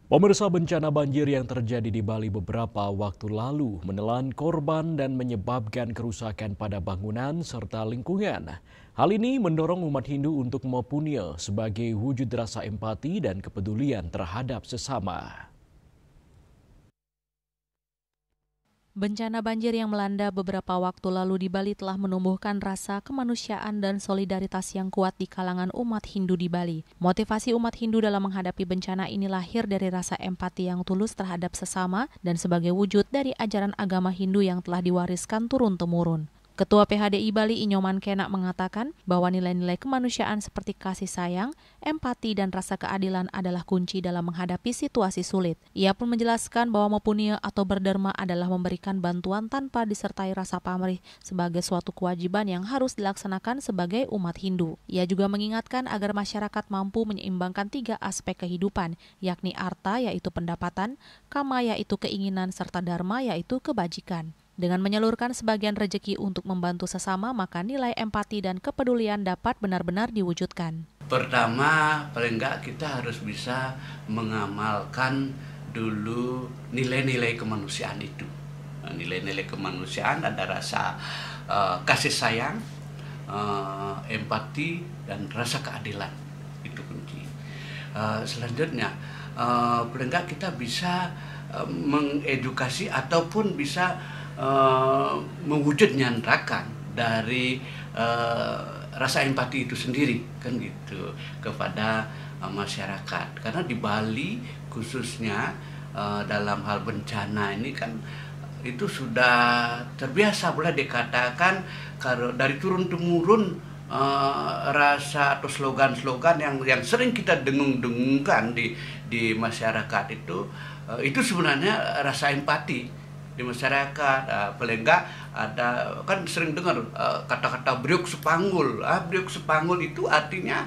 Pemirsa, bencana banjir yang terjadi di Bali beberapa waktu lalu menelan korban dan menyebabkan kerusakan pada bangunan serta lingkungan. Hal ini mendorong umat Hindu untuk mempunyai sebagai wujud rasa empati dan kepedulian terhadap sesama. Bencana banjir yang melanda beberapa waktu lalu di Bali telah menumbuhkan rasa kemanusiaan dan solidaritas yang kuat di kalangan umat Hindu di Bali. Motivasi umat Hindu dalam menghadapi bencana ini lahir dari rasa empati yang tulus terhadap sesama dan sebagai wujud dari ajaran agama Hindu yang telah diwariskan turun-temurun. Ketua PHDI Bali Inyoman Kenak mengatakan bahwa nilai-nilai kemanusiaan seperti kasih sayang, empati, dan rasa keadilan adalah kunci dalam menghadapi situasi sulit. Ia pun menjelaskan bahwa mempunyai atau berderma adalah memberikan bantuan tanpa disertai rasa pamrih sebagai suatu kewajiban yang harus dilaksanakan sebagai umat Hindu. Ia juga mengingatkan agar masyarakat mampu menyeimbangkan 3 aspek kehidupan, yakni arta yaitu pendapatan, kama yaitu keinginan, serta dharma yaitu kebajikan. Dengan menyalurkan sebagian rejeki untuk membantu sesama, maka nilai empati dan kepedulian dapat benar-benar diwujudkan. Pertama, paling enggak kita harus bisa mengamalkan dulu nilai-nilai kemanusiaan itu. Nilai-nilai kemanusiaan ada rasa kasih sayang, empati, dan rasa keadilan. Itu kunci. Selanjutnya, paling enggak kita bisa mengedukasi ataupun bisa mewujud nyantrakan dari rasa empati itu sendiri, kan gitu, kepada masyarakat. Karena di Bali khususnya dalam hal bencana ini kan itu sudah terbiasa, boleh dikatakan kalau dari turun-temurun rasa atau slogan-slogan yang sering kita dengung-dengungkan di masyarakat itu sebenarnya rasa empati di masyarakat. Paling enggak ada kan sering dengar kata-kata Briuk Sepanggul. Briuk Sepanggul itu artinya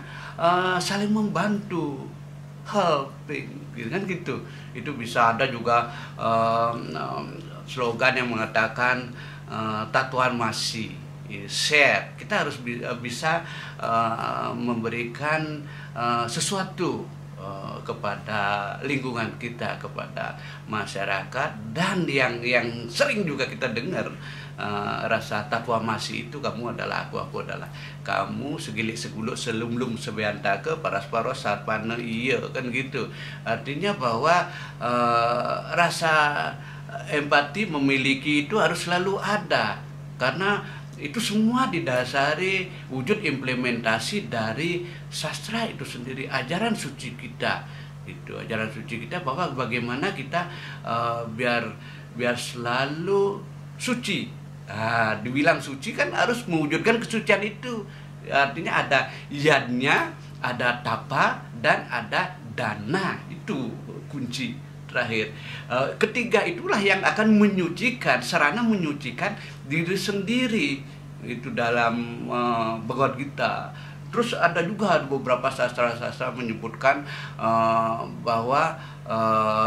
saling membantu, helping, gitu kan gitu. Itu bisa ada juga slogan yang mengatakan Tatuan Masih, share. Kita harus bisa memberikan sesuatu kepada lingkungan kita, kepada masyarakat. Dan yang sering juga kita dengar rasa Tatwa Masih itu, kamu adalah aku adalah kamu, segilik seguluk selumlum sebeantake paras-paros sarpana iya, kan gitu. Artinya bahwa rasa empati memiliki itu harus selalu ada, karena itu semua didasari wujud implementasi dari sastra itu sendiri, ajaran suci kita. Itu ajaran suci kita bahwa bagaimana kita biar selalu suci. Dibilang suci kan harus mewujudkan kesucian itu. Artinya ada yadnya, ada tapa, dan ada dana. Itu kunci terakhir. Ketiga itulah yang akan menyucikan, sarana menyucikan diri sendiri, itu dalam Bhagavad Gita. Terus ada juga beberapa sastra-sastra menyebutkan bahwa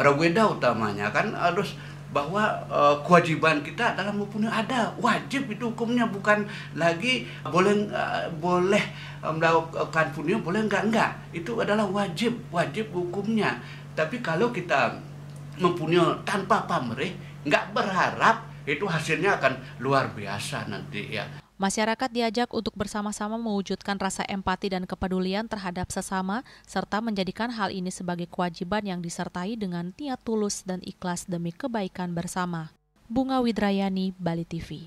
Raweda utamanya kan harus bahwa kewajiban kita adalah mempunyai, ada wajib, itu hukumnya, bukan lagi boleh melakukan punya, boleh enggak, itu adalah wajib hukumnya. Tapi kalau kita mempunyai tanpa pamrih, nggak berharap, itu hasilnya akan luar biasa nanti ya. Masyarakat diajak untuk bersama-sama mewujudkan rasa empati dan kepedulian terhadap sesama, serta menjadikan hal ini sebagai kewajiban yang disertai dengan niat tulus dan ikhlas demi kebaikan bersama. Bunga Widrayani, Bali TV.